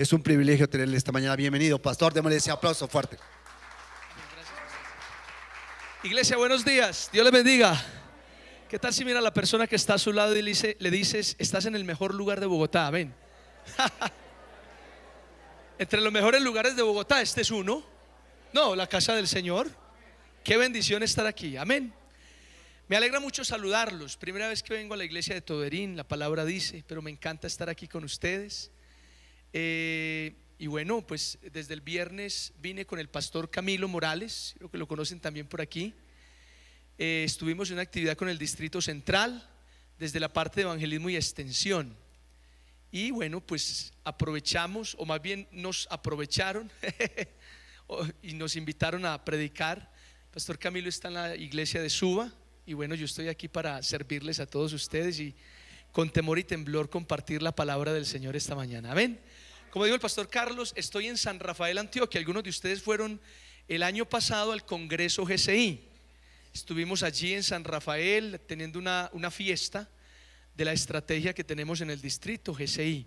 Es un privilegio tenerle esta mañana. Bienvenido, pastor. Démosle ese aplauso fuerte. Iglesia, buenos días. Dios les bendiga. ¿Qué tal si mira a la persona que está a su lado y le dices: estás en el mejor lugar de Bogotá? Amén. Entre los mejores lugares de Bogotá, este es uno. No, la casa del Señor. Qué bendición estar aquí. Amén. Me alegra mucho saludarlos. Primera vez que vengo a la iglesia de Toderín, la palabra dice, pero me encanta estar aquí con ustedes. Y bueno, pues desde el viernes vine con el pastor Camilo Morales, creo que lo conocen también por aquí. Estuvimos en una actividad con el Distrito Central, desde la parte de evangelismo y extensión. Y bueno, pues aprovechamos, o más bien nos aprovecharon y nos invitaron a predicar. El pastor Camilo está en la iglesia de Suba, y bueno, yo estoy aquí para servirles a todos ustedes y con temor y temblor compartir la palabra del Señor esta mañana. Amén. Como dijo el pastor Carlos, estoy en San Rafael, Antioquia. Algunos de ustedes fueron el año pasado al Congreso GCI. Estuvimos allí en San Rafael teniendo una fiesta de la estrategia que tenemos en el distrito GCI.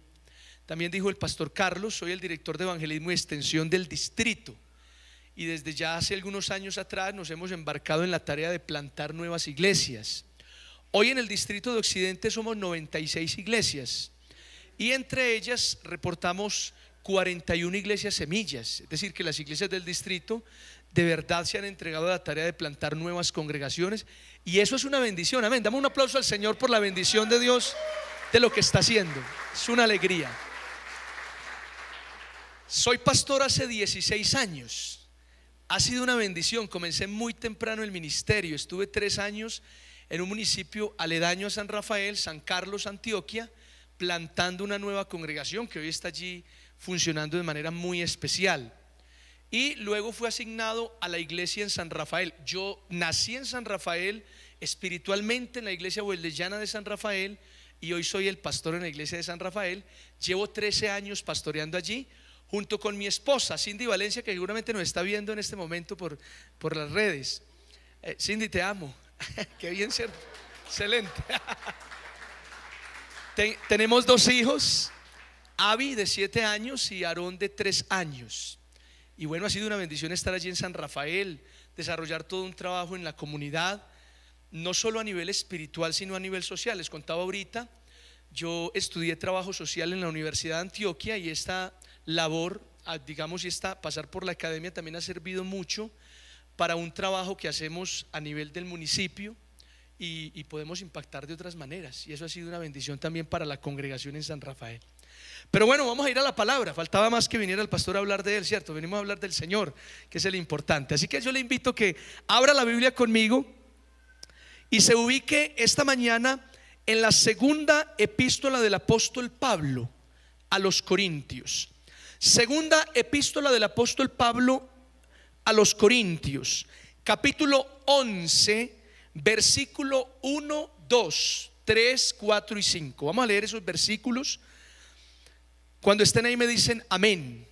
También dijo el pastor Carlos, soy el director de evangelismo y extensión del distrito, y desde ya hace algunos años atrás nos hemos embarcado en la tarea de plantar nuevas iglesias. Hoy en el distrito de Occidente somos 96 iglesias, y entre ellas reportamos 41 iglesias semillas. Es decir, que las iglesias del distrito de verdad se han entregado a la tarea de plantar nuevas congregaciones, y eso es una bendición. Amén. Damos un aplauso al Señor por la bendición de Dios, de lo que está haciendo. Es una alegría. Soy pastor hace 16 años. Ha sido una bendición. Comencé muy temprano el ministerio. Estuve 3 años en un municipio aledaño a San Rafael, San Carlos, Antioquia, plantando una nueva congregación que hoy está allí funcionando de manera muy especial. Y luego fui asignado a la iglesia en San Rafael. Yo nací en San Rafael, espiritualmente en la iglesia hueldellana de San Rafael, y hoy soy el pastor en la iglesia de San Rafael. Llevo 13 años pastoreando allí, junto con mi esposa Cindy Valencia, que seguramente nos está viendo en este momento por las redes. Cindy, te amo. Qué bien, ¿cierto? Excelente. Tenemos 2 hijos, Abby de 7 años y Aarón de 3 años. Y bueno, ha sido una bendición estar allí en San Rafael, desarrollar todo un trabajo en la comunidad, no solo a nivel espiritual, sino a nivel social. Les contaba ahorita, yo estudié trabajo social en la Universidad de Antioquia, y esta labor, digamos, y pasar por la academia también ha servido mucho para un trabajo que hacemos a nivel del municipio, y podemos impactar de otras maneras, y eso ha sido una bendición también para la congregación en San Rafael. Pero bueno, vamos a ir a la palabra. Faltaba más que viniera el pastor a hablar de él, ¿cierto? Venimos a hablar del Señor, que es el importante. Así que yo le invito a que abra la Biblia conmigo y se ubique esta mañana en la segunda epístola del apóstol Pablo a los Corintios. Segunda epístola del apóstol Pablo a los Corintios, capítulo 11, versículo 1, 2, 3, 4 y 5. Vamos a leer esos versículos. Cuando estén ahí me dicen amén.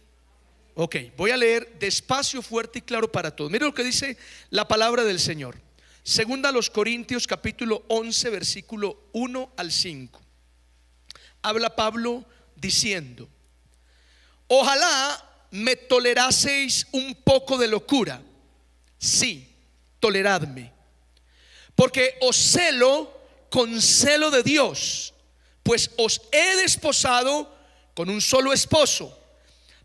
Ok, voy a leer despacio, fuerte y claro para todos. Mira lo que dice la palabra del Señor. Segunda a los Corintios, capítulo 11, versículo 1 al 5. Habla Pablo diciendo: ojalá me toleraseis un poco de locura. Sí, toleradme, porque os celo con celo de Dios, pues os he desposado con un solo esposo,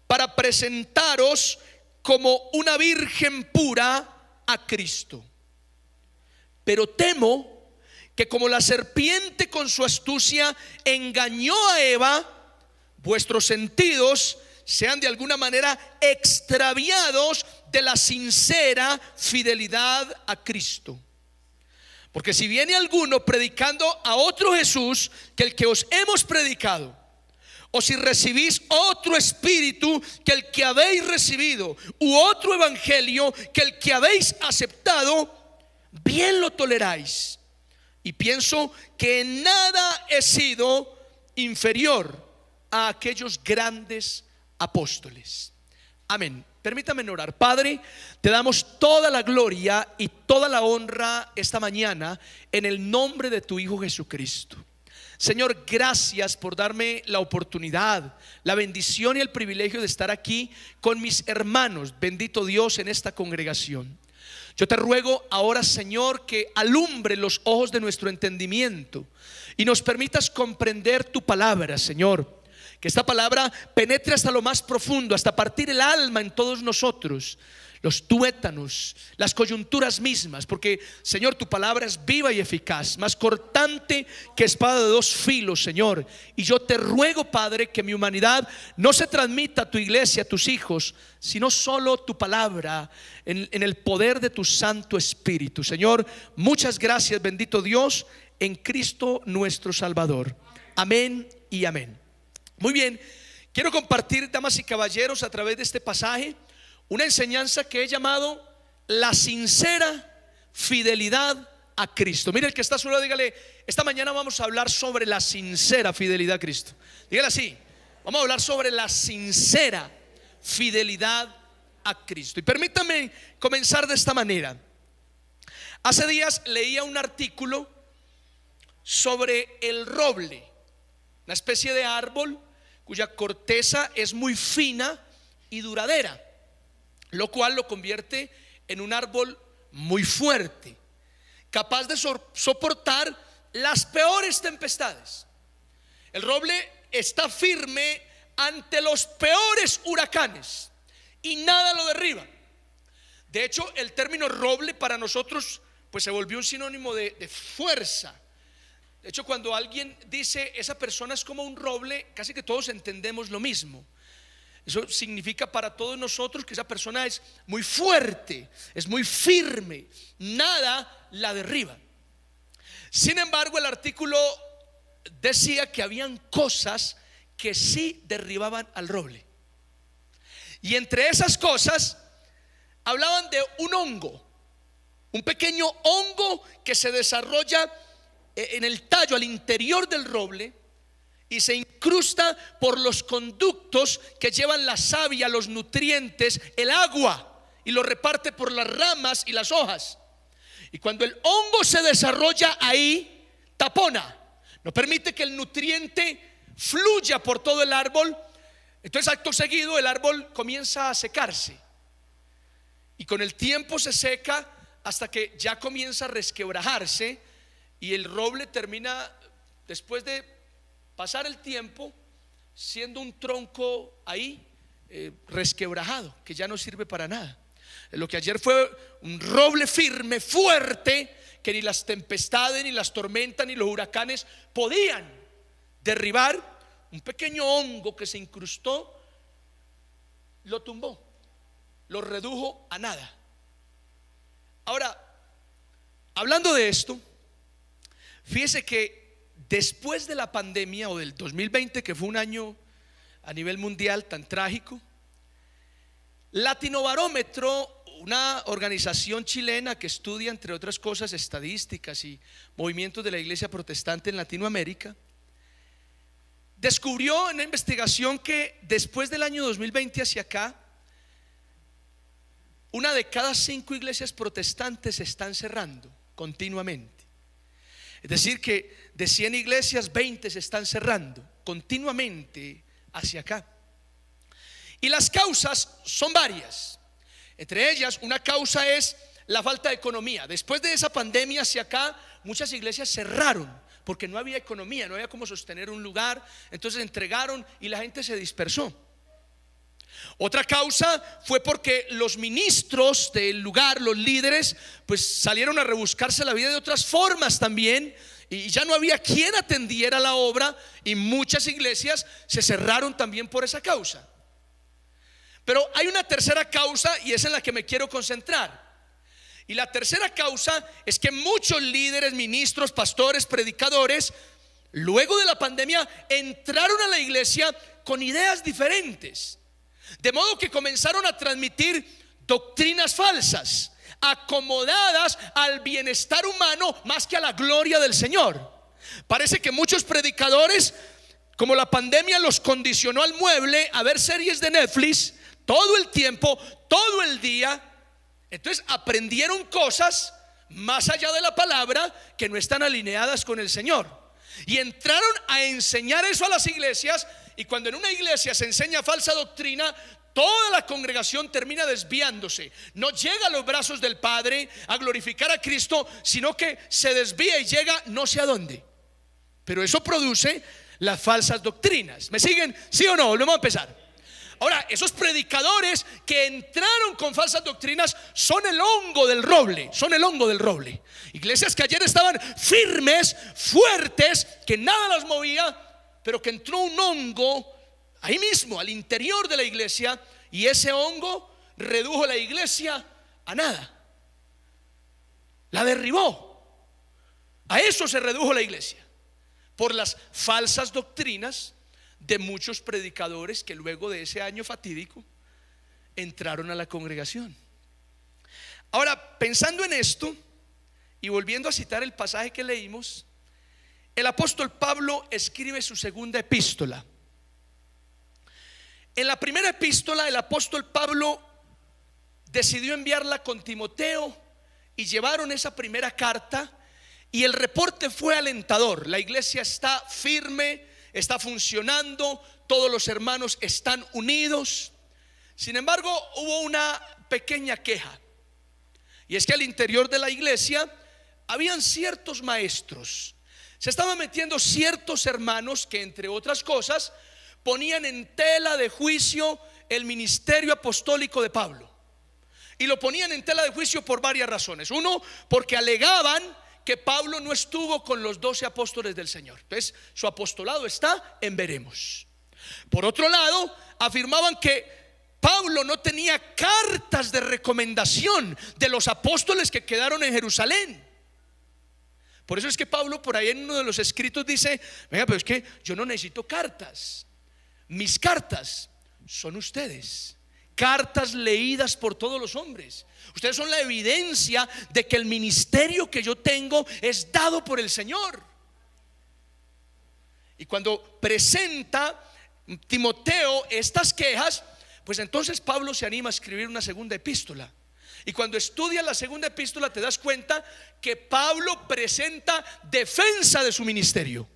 para presentaros como una virgen pura a Cristo. Pero temo que, como la serpiente con su astucia engañó a Eva, vuestros sentidos sean de alguna manera extraviados de la sincera fidelidad a Cristo. Porque si viene alguno predicando a otro Jesús que el que os hemos predicado, o si recibís otro espíritu que el que habéis recibido, u otro evangelio que el que habéis aceptado, bien lo toleráis. Y pienso que en nada he sido inferior a aquellos grandes apóstoles. Amén. Permítame orar. Padre, te damos toda la gloria y toda la honra esta mañana en el nombre de tu Hijo Jesucristo. Señor, gracias por darme la oportunidad, la bendición y el privilegio de estar aquí con mis hermanos, bendito Dios, en esta congregación. Yo te ruego ahora, Señor, que alumbre los ojos de nuestro entendimiento y nos permitas comprender tu palabra, Señor. Que esta palabra penetre hasta lo más profundo, hasta partir el alma en todos nosotros, los tuétanos, las coyunturas mismas, porque, Señor, tu palabra es viva y eficaz, más cortante que espada de dos filos, Señor. Y yo te ruego, Padre, que mi humanidad no se transmita a tu iglesia, a tus hijos, sino solo tu palabra en el poder de tu Santo Espíritu. Señor, muchas gracias, bendito Dios, en Cristo nuestro Salvador. Amén y amén. Muy bien, quiero compartir, damas y caballeros, a través de este pasaje una enseñanza que he llamado la sincera fidelidad a Cristo. Mire, el que está a su lado, dígale: esta mañana vamos a hablar sobre la sincera fidelidad a Cristo. Dígale así: vamos a hablar sobre la sincera fidelidad a Cristo. Y permítame comenzar de esta manera. Hace días leía un artículo sobre el roble, una especie de árbol cuya corteza es muy fina y duradera, lo cual lo convierte en un árbol muy fuerte, capaz de soportar las peores tempestades. El roble está firme ante los peores huracanes y nada lo derriba. De hecho, el término roble para nosotros pues se volvió un sinónimo de fuerza. De hecho, cuando alguien dice esa persona es como un roble, casi que todos entendemos lo mismo. Eso significa para todos nosotros que esa persona es muy fuerte, es muy firme, nada la derriba. Sin embargo, el artículo decía que habían cosas que sí derribaban al roble. Y entre esas cosas hablaban de un hongo, un pequeño hongo que se desarrolla en el tallo, al interior del roble, y se incrusta por los conductos que llevan la savia, los nutrientes, el agua, y lo reparte por las ramas y las hojas. Y cuando el hongo se desarrolla ahí, tapona, no permite que el nutriente fluya por todo el árbol. Entonces, acto seguido, el árbol comienza a secarse, y con el tiempo se seca hasta que ya comienza a resquebrajarse, y el roble termina, después de pasar el tiempo, siendo un tronco ahí resquebrajado, que ya no sirve para nada. Lo que ayer fue un roble firme, fuerte, que ni las tempestades, ni las tormentas, ni los huracanes podían derribar, un pequeño hongo que se incrustó lo tumbó, lo redujo a nada. Ahora, hablando de esto, fíjese que después de la pandemia o del 2020, que fue un año a nivel mundial tan trágico, Latinobarómetro, una organización chilena que estudia, entre otras cosas, estadísticas y movimientos de la iglesia protestante en Latinoamérica, descubrió en una investigación que después del año 2020 hacia acá, una de cada 5 iglesias protestantes se están cerrando continuamente. Es decir, que de 100 iglesias, 20 se están cerrando continuamente hacia acá. Y las causas son varias. Entre ellas, una causa es la falta de economía. Después de esa pandemia hacia acá, muchas iglesias cerraron porque no había economía, no había cómo sostener un lugar. Entonces entregaron y la gente se dispersó. Otra causa fue porque los ministros del lugar, los líderes, pues salieron a rebuscarse la vida de otras formas también, y ya no había quien atendiera la obra, y muchas iglesias se cerraron también por esa causa. Pero hay una tercera causa, y es en la que me quiero concentrar. Y la tercera causa es que muchos líderes, ministros, pastores, predicadores, luego de la pandemia entraron a la iglesia con ideas diferentes. De modo que comenzaron a transmitir doctrinas falsas, acomodadas al bienestar humano más que a la gloria del Señor. Parece que muchos predicadores, como la pandemia los condicionó al mueble a ver series de Netflix todo el tiempo, todo el día, entonces aprendieron cosas más allá de la palabra que no están alineadas con el Señor. Y entraron a enseñar eso a las iglesias. Y cuando en una iglesia se enseña falsa doctrina, toda la congregación termina desviándose. No llega a los brazos del Padre a glorificar a Cristo, sino que se desvía y llega no sé a dónde. Pero eso produce las falsas doctrinas. ¿Me siguen? ¿Sí o no? Volvemos a empezar. Ahora, esos predicadores que entraron con falsas doctrinas son el hongo del roble, son el hongo del roble. Iglesias que ayer estaban firmes, fuertes, que nada las movía, pero que entró un hongo ahí mismo, al interior de la iglesia, y ese hongo redujo la iglesia a nada. La derribó. A eso se redujo la iglesia, por las falsas doctrinas de muchos predicadores que luego de ese año fatídico entraron a la congregación. Ahora, pensando en esto y volviendo a citar el pasaje que leímos, el apóstol Pablo escribe su segunda epístola. En la primera epístola el apóstol Pablo decidió enviarla con Timoteo y llevaron esa primera carta, y el reporte fue alentador. La iglesia está firme, está funcionando, todos los hermanos están unidos. Sin embargo, hubo una pequeña queja, y es que al interior de la iglesia habían ciertos maestros. Se estaban metiendo ciertos hermanos que, entre otras cosas, ponían en tela de juicio el ministerio apostólico de Pablo. Y lo ponían en tela de juicio por varias razones. Uno, porque alegaban que Pablo no estuvo con los 12 apóstoles del Señor. Entonces, su apostolado está en veremos. Por otro lado, afirmaban que Pablo no tenía cartas de recomendación de los apóstoles que quedaron en Jerusalén. Por eso es que Pablo, por ahí en uno de los escritos, dice: venga, pero es que yo no necesito cartas. Mis cartas son ustedes, cartas leídas por todos los hombres. Ustedes son la evidencia de que el ministerio que yo tengo es dado por el Señor. Y cuando presenta Timoteo estas quejas, pues entonces Pablo se anima a escribir una segunda epístola. Y cuando estudias la segunda epístola te das cuenta que Pablo presenta defensa de su ministerio.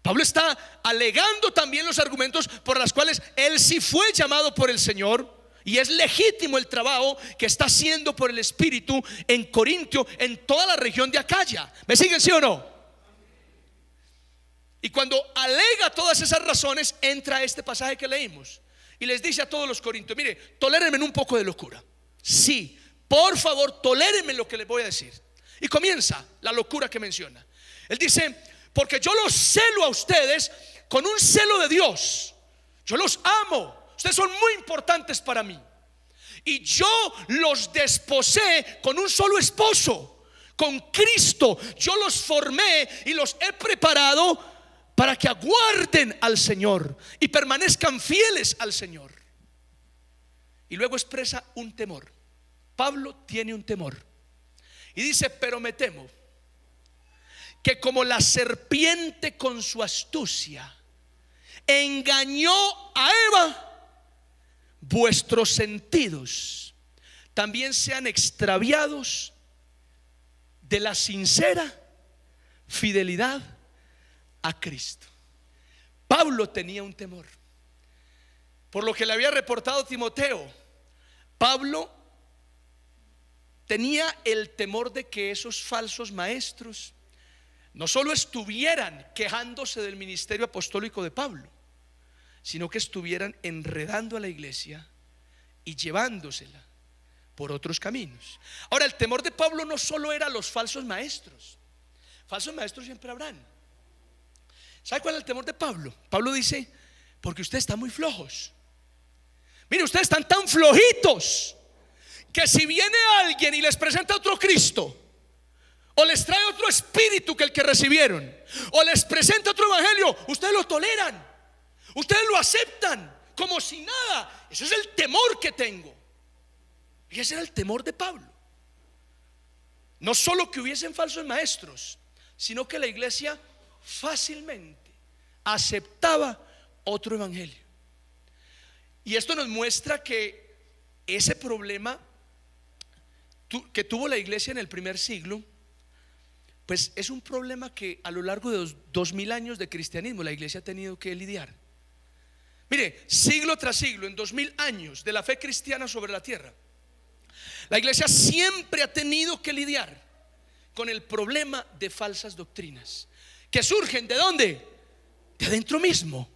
Pablo está alegando también los argumentos por los cuales él sí fue llamado por el Señor, y es legítimo el trabajo que está haciendo por el Espíritu en Corintio, en toda la región de Acaya. ¿Me siguen, sí o no? Y cuando alega todas esas razones, entra este pasaje que leímos y les dice a todos los corintios: mire, tolérenme un poco de locura. Sí, por favor, tolérenme lo que les voy a decir. Y comienza la locura que menciona. Él dice: porque yo los celo a ustedes con un celo de Dios. Yo los amo. Ustedes son muy importantes para mí. Y yo los desposé con un solo esposo, con Cristo. Yo los formé y los he preparado para que aguarden al Señor y permanezcan fieles al Señor. Y luego expresa un temor. Pablo tiene un temor y dice: pero me temo que como la serpiente con su astucia engañó a Eva, vuestros sentidos también sean extraviados de la sincera fidelidad a Cristo. Pablo tenía un temor. Por lo que le había reportado Timoteo, Pablo tenía el temor de que esos falsos maestros no solo estuvieran quejándose del ministerio apostólico de Pablo, sino que estuvieran enredando a la iglesia y llevándosela por otros caminos. Ahora, el temor de Pablo no solo era los falsos maestros. Falsos maestros siempre habrán. ¿Sabe cuál es el temor de Pablo? Pablo dice: porque ustedes están muy flojos. Mire, ustedes están tan flojitos que si viene alguien y les presenta otro Cristo, o les trae otro espíritu que el que recibieron, o les presenta otro evangelio, ustedes lo toleran, ustedes lo aceptan como si nada. Ese es el temor que tengo. Y ese era el temor de Pablo. No solo que hubiesen falsos maestros, sino que la iglesia fácilmente aceptaba otro evangelio. Y esto nos muestra que ese problema que tuvo la iglesia en el primer siglo Pues es un problema que a lo largo de 2000 años de cristianismo la iglesia ha tenido que lidiar. Mire, siglo tras siglo, en 2000 años de la fe cristiana sobre la tierra, la iglesia siempre ha tenido que lidiar con el problema de falsas doctrinas que surgen ¿de dónde? De adentro mismo.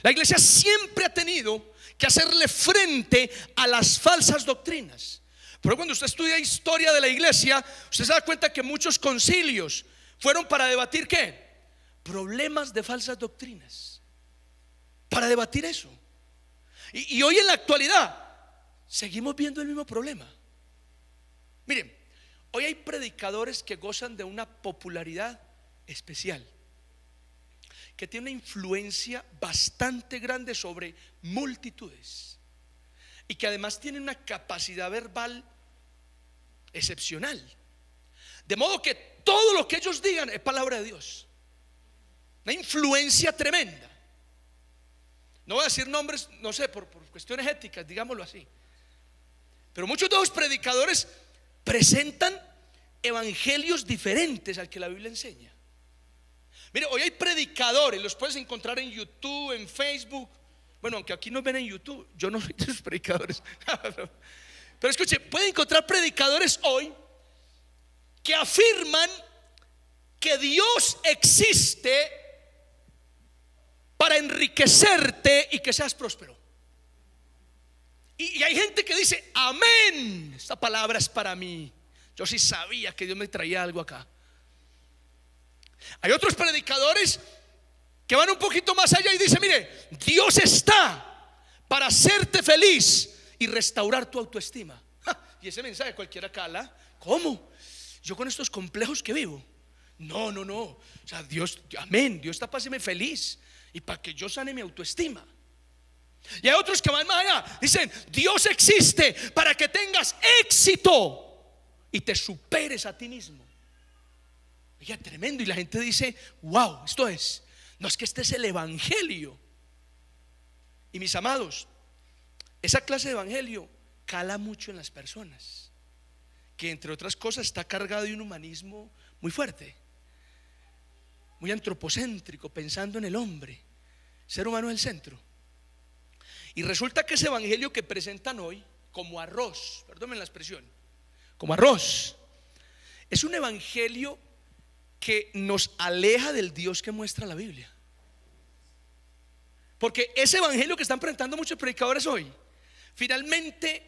La iglesia siempre ha tenido que hacerle frente a las falsas doctrinas. Pero cuando usted estudia historia de la iglesia, usted se da cuenta que muchos concilios fueron para debatir ¿qué? Problemas de falsas doctrinas. Para debatir eso. Y hoy en la actualidad seguimos viendo el mismo problema. Miren, hoy hay predicadores que gozan de una popularidad especial, que tiene una influencia bastante grande sobre multitudes y que además tiene una capacidad verbal excepcional, de modo que todo lo que ellos digan es palabra de Dios. Una influencia tremenda. No voy a decir nombres, no sé, por cuestiones éticas, digámoslo así. Pero muchos de los predicadores presentan evangelios diferentes al que la Biblia enseña. Mire, hoy hay predicadores, los puedes encontrar en YouTube, en Facebook. Bueno, aunque aquí nos ven en YouTube, yo no soy de esos predicadores. Pero escuche, pueden encontrar predicadores hoy que afirman que Dios existe para enriquecerte y que seas próspero. Y hay gente que dice amén, esta palabra es para mí. Yo sí sabía que Dios me traía algo acá. Hay otros predicadores que van un poquito más allá y dicen: mire, Dios está para hacerte feliz y restaurar tu autoestima. Y ese mensaje cualquiera cala. ¿Cómo? Yo con estos complejos que vivo. No. O sea, Dios, amén, Dios está para hacerme feliz y para que yo sane mi autoestima. Y hay otros que van más allá, dicen: Dios existe para que tengas éxito y te superes a ti mismo. Oiga, tremendo. Y la gente dice: wow, esto es. No, es que este es el evangelio. Y mis amados, esa clase de evangelio cala mucho en las personas, que entre otras cosas está cargado de un humanismo muy fuerte, muy antropocéntrico, pensando en el hombre, ser humano es el centro. Y resulta que ese evangelio que presentan hoy como arroz, perdónenme la expresión, como arroz, es un evangelio que nos aleja del Dios que muestra la Biblia. Porque ese evangelio que están presentando muchos predicadores hoy, finalmente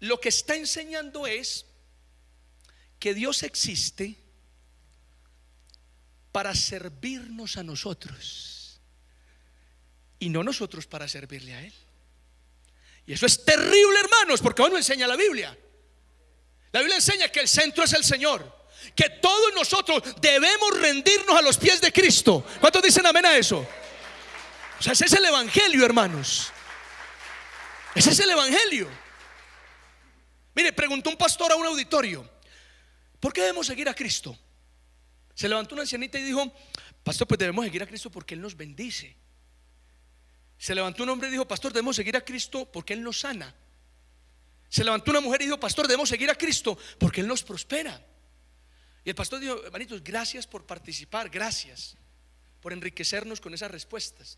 lo que está enseñando es que Dios existe para servirnos a nosotros y no nosotros para servirle a Él. Y eso es terrible, hermanos, porque hoy no enseña la Biblia. La Biblia enseña que el centro es el Señor, que todos nosotros debemos rendirnos a los pies de Cristo. ¿Cuántos dicen amén a eso? O sea, ese es el evangelio, hermanos. Ese es el evangelio. Mire, preguntó un pastor a un auditorio: ¿por qué debemos seguir a Cristo? Se levantó una ancianita y dijo: pastor, pues debemos seguir a Cristo porque Él nos bendice. Se levantó un hombre y dijo: pastor, debemos seguir a Cristo porque Él nos sana. Se levantó una mujer y dijo: pastor, debemos seguir a Cristo porque Él nos prospera. Y el pastor dijo: hermanitos, gracias por participar, gracias por enriquecernos con esas respuestas.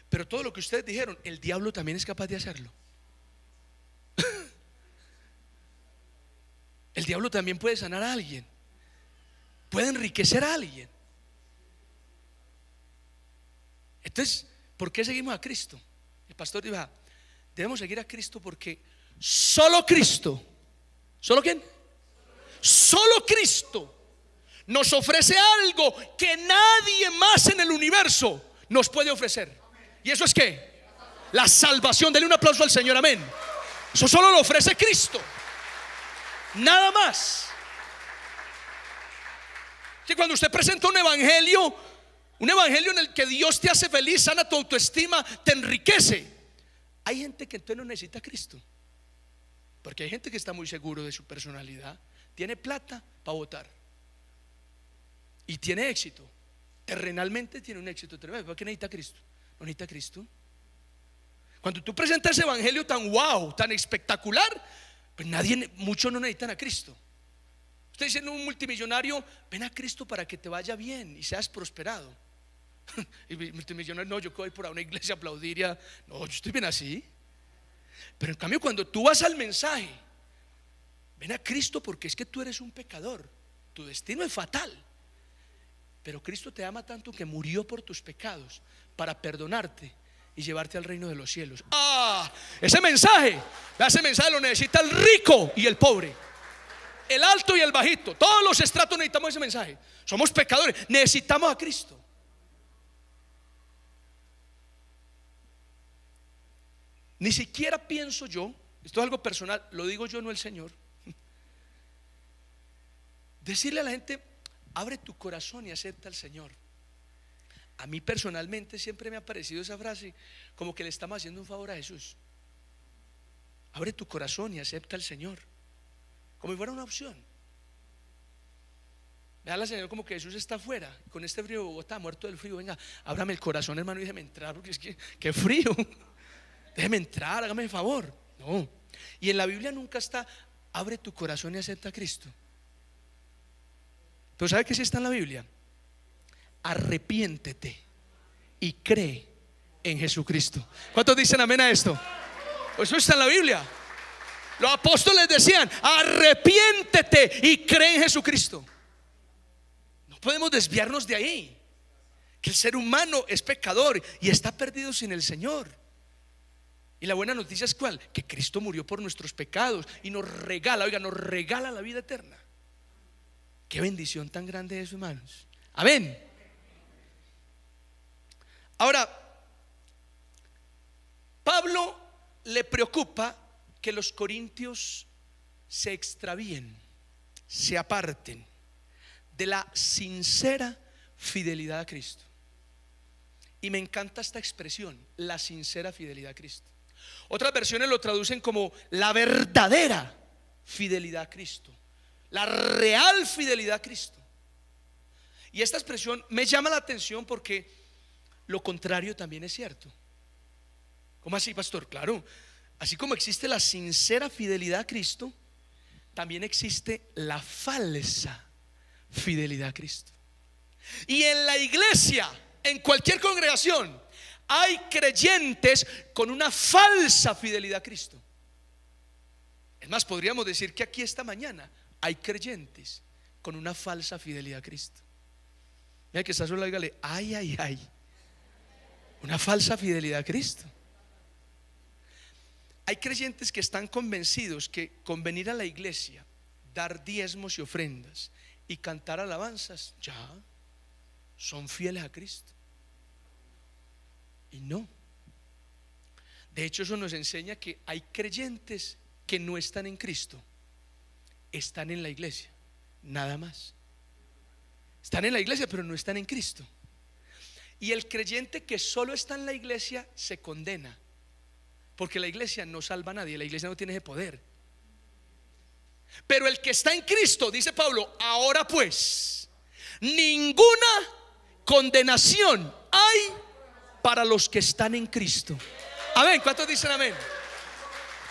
Pero todo lo que ustedes dijeron, el diablo también es capaz de hacerlo. El diablo también puede sanar a alguien, puede enriquecer a alguien. Entonces, ¿por qué seguimos a Cristo? El pastor dijo: debemos seguir a Cristo porque solo Cristo, ¿solo quién? Solo Cristo nos ofrece algo que nadie más en el universo nos puede ofrecer. ¿Y eso es qué? La salvación. Denle un aplauso al Señor, amén. Eso solo lo ofrece Cristo, nada más. Que cuando usted presenta un evangelio en el que Dios te hace feliz, sana tu autoestima, te enriquece, hay gente que entonces no necesita a Cristo, porque hay gente que está muy seguro de su personalidad, tiene plata para votar y tiene éxito, terrenalmente tiene un éxito tremendo. ¿Por qué necesita a Cristo? No necesita a Cristo. Cuando tú presentas ese evangelio tan wow, tan espectacular, pues muchos no necesitan a Cristo. Usted dice, un multimillonario, ven a Cristo para que te vaya bien y seas prosperado. Y multimillonario, no, yo voy por a una iglesia a aplaudir, no, yo estoy bien así. Pero en cambio, cuando tú vas al mensaje, ven a Cristo porque es que tú eres un pecador, tu destino es fatal, pero Cristo te ama tanto que murió por tus pecados para perdonarte y llevarte al reino de los cielos. Ese mensaje lo necesita el rico y el pobre, el alto y el bajito. Todos los estratos necesitamos ese mensaje. Somos pecadores, necesitamos a Cristo. Ni siquiera pienso yo, esto es algo personal, lo digo yo, no el Señor, decirle a la gente, abre tu corazón y acepta al Señor. A mí personalmente siempre me ha parecido esa frase como que le estamos haciendo un favor a Jesús. Abre tu corazón y acepta al Señor, como si fuera una opción. Vea la Señor como que Jesús está afuera, con este frío de Bogotá, muerto del frío. Venga, ábrame el corazón, hermano, y déjeme entrar, porque es que qué frío. Déjeme entrar, hágame el favor. No. Y en la Biblia nunca está, abre tu corazón y acepta a Cristo. Pero ¿sabe qué sí está en la Biblia? Arrepiéntete y cree en Jesucristo. ¿Cuántos dicen amén a esto? Pues eso está en la Biblia. Los apóstoles decían, arrepiéntete y cree en Jesucristo. No podemos desviarnos de ahí, que el ser humano es pecador y está perdido sin el Señor. Y la buena noticia es ¿cuál? Que Cristo murió por nuestros pecados y nos regala, oiga, nos regala la vida eterna. Qué bendición tan grande eso, hermanos. Amén. Ahora, Pablo le preocupa que los corintios se extravíen, se aparten de la sincera fidelidad a Cristo. Y me encanta esta expresión, la sincera fidelidad a Cristo. Otras versiones lo traducen como la verdadera fidelidad a Cristo, la real fidelidad a Cristo. Y esta expresión me llama la atención porque lo contrario también es cierto. ¿Cómo así, pastor? Claro, así como existe la sincera fidelidad a Cristo, también existe la falsa fidelidad a Cristo. Y en la iglesia, en cualquier congregación, hay creyentes con una falsa fidelidad a Cristo. Es más, podríamos decir que aquí esta mañana hay creyentes con una falsa fidelidad a Cristo. Mira que está solo, dígale, ay, ay, ay, una falsa fidelidad a Cristo. Hay creyentes que están convencidos que con venir a la iglesia, dar diezmos y ofrendas y cantar alabanzas, ya son fieles a Cristo. Y no. De hecho, eso nos enseña que hay creyentes que no están en Cristo, están en la iglesia, nada más. Están en la iglesia, pero no están en Cristo. Y el creyente que solo está en la iglesia se condena, porque la iglesia no salva a nadie, la iglesia no tiene ese poder. Pero el que está en Cristo, dice Pablo, ahora pues, ninguna condenación hay para los que están en Cristo. Amén. ¿Cuántos dicen amén?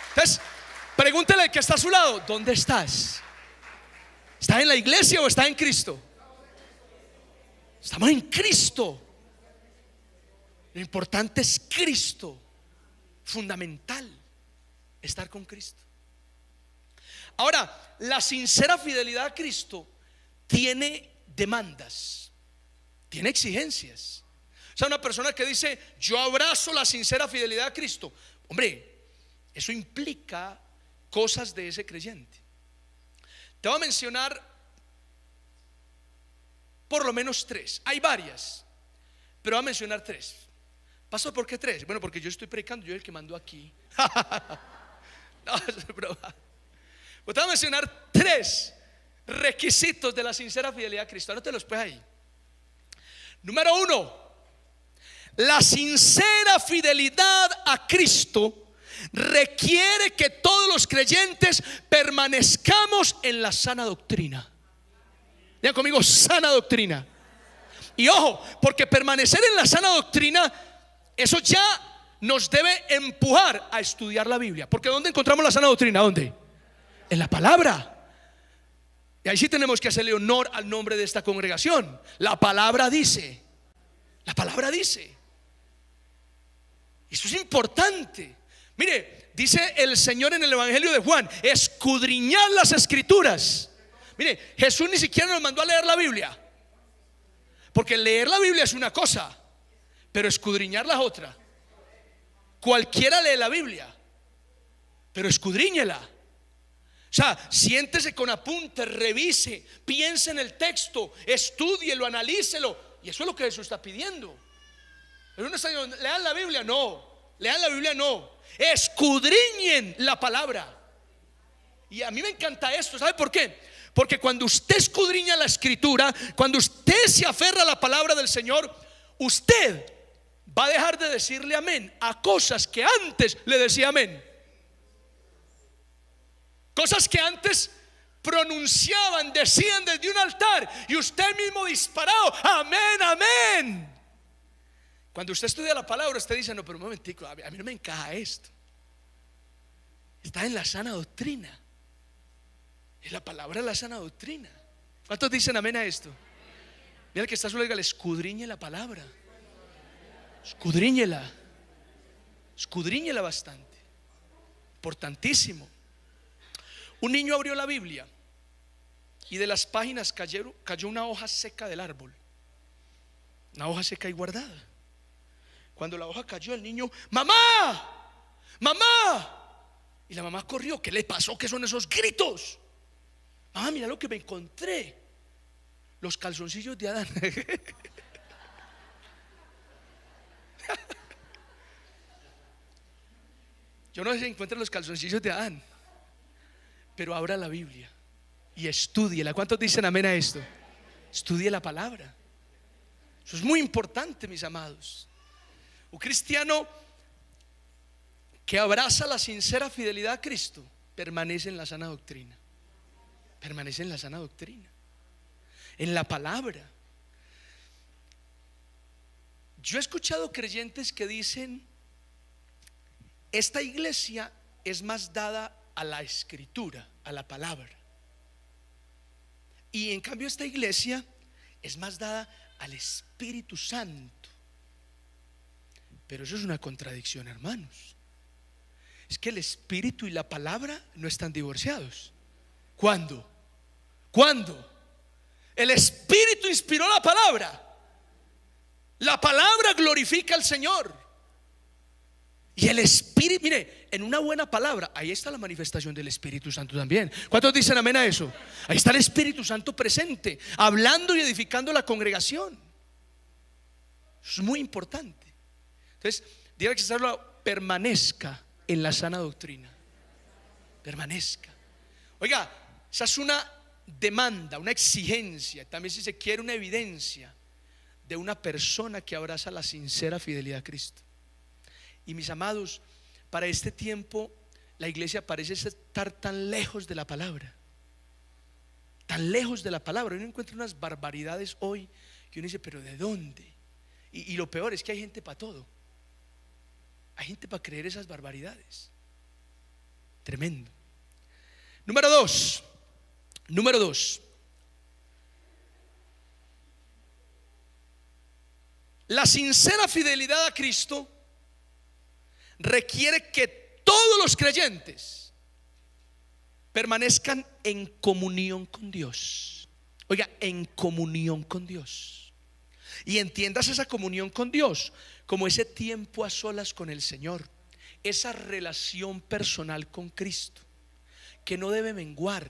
Entonces, pregúntele al que está a su lado, ¿dónde estás? ¿Estás en la iglesia o estás en Cristo? Estamos en Cristo. Lo importante es Cristo. Fundamental estar con Cristo. Ahora, la sincera fidelidad a Cristo tiene demandas, tiene exigencias. O sea, una persona que dice, yo abrazo la sincera fidelidad a Cristo, hombre, eso implica cosas de ese creyente. Te voy a mencionar por lo menos tres. Hay varias, pero voy a mencionar tres. Pastor, ¿por qué tres? Bueno, porque yo estoy predicando, yo soy el que mando aquí. No, eso es broma. Te voy a mencionar tres requisitos de la sincera fidelidad a Cristo. Anótelos pues ahí. Número uno, la sincera fidelidad a Cristo requiere que todos los creyentes permanezcamos en la sana doctrina. Digan conmigo, sana doctrina. Y ojo, porque permanecer en la sana doctrina, eso ya nos debe empujar a estudiar la Biblia. Porque ¿dónde encontramos la sana doctrina? ¿Dónde? En la palabra. Y ahí sí tenemos que hacerle honor al nombre de esta congregación. La palabra dice. La palabra dice. Eso es importante. Mire, dice el Señor en el Evangelio de Juan: escudriñad las escrituras. Mire, Jesús ni siquiera nos mandó a leer la Biblia, porque leer la Biblia es una cosa, pero escudriñarla es otra. Cualquiera lee la Biblia, pero escudriñela. O sea, siéntese con apuntes, revise, piense en el texto, estúdielo, analícelo. Y eso es lo que Jesús está pidiendo. Jesús no está diciendo, lean la Biblia, no. Lean la Biblia, no. Escudriñen la palabra. Y a mí me encanta esto. ¿Sabe por qué? Porque cuando usted escudriña la escritura, cuando usted se aferra a la palabra del Señor, usted va a dejar de decirle amén a cosas que antes le decía amén. Cosas que antes pronunciaban, decían desde un altar, y usted mismo disparado, amén, amén. Cuando usted estudia la palabra, usted dice, no, pero un momentico, a mí no me encaja esto. Está en la sana doctrina. Es la palabra de la sana doctrina. ¿Cuántos dicen amén a esto? Mira el que está solo, dígale, escudriñe la palabra. Escudriñela. Escudriñela bastante. Importantísimo. Un niño abrió la Biblia y de las páginas cayó una hoja seca del árbol. Una hoja seca y guardada. Cuando la hoja cayó, el niño, mamá, mamá. Y la mamá corrió. ¿Qué le pasó? ¿Qué son esos gritos? Mamá, mira lo que me encontré. Los calzoncillos de Adán. Yo no sé si encuentra los calzoncillos de Adán, pero abra la Biblia y estúdiela. ¿Cuántos dicen amén a esto? Estudie la palabra. Eso es muy importante, mis amados. Un cristiano que abraza la sincera fidelidad a Cristo permanece en la sana doctrina. Permanece en la sana doctrina, en la palabra. Yo he escuchado creyentes que dicen: esta iglesia es más dada a la escritura, a la palabra, y en cambio esta iglesia es más dada al Espíritu Santo. Pero eso es una contradicción, hermanos. Es que el Espíritu y la palabra no están divorciados. ¿Cuándo? ¿Cuándo? El Espíritu inspiró la palabra. La palabra glorifica al Señor. Y el Espíritu, mire, en una buena palabra, ahí está la manifestación del Espíritu Santo también. ¿Cuántos dicen amén a eso? Ahí está el Espíritu Santo presente, hablando y edificando la congregación. Eso es muy importante. Entonces, diga que permanezca en la sana doctrina. Permanezca. Oiga, esa es una demanda, una exigencia, también, si se quiere, una evidencia de una persona que abraza la sincera fidelidad a Cristo. Y mis amados, para este tiempo la iglesia parece estar tan lejos de la palabra, tan lejos de la palabra. Uno encuentra unas barbaridades hoy que uno dice, pero ¿de dónde? Y lo peor es que hay gente para todo. Hay gente para creer esas barbaridades. Tremendo. Número dos. La sincera fidelidad a Cristo requiere que todos los creyentes permanezcan en comunión con Dios. Oiga, en comunión con Dios. Y entiendas esa comunión con Dios como ese tiempo a solas con el Señor, esa relación personal con Cristo, que no debe menguar,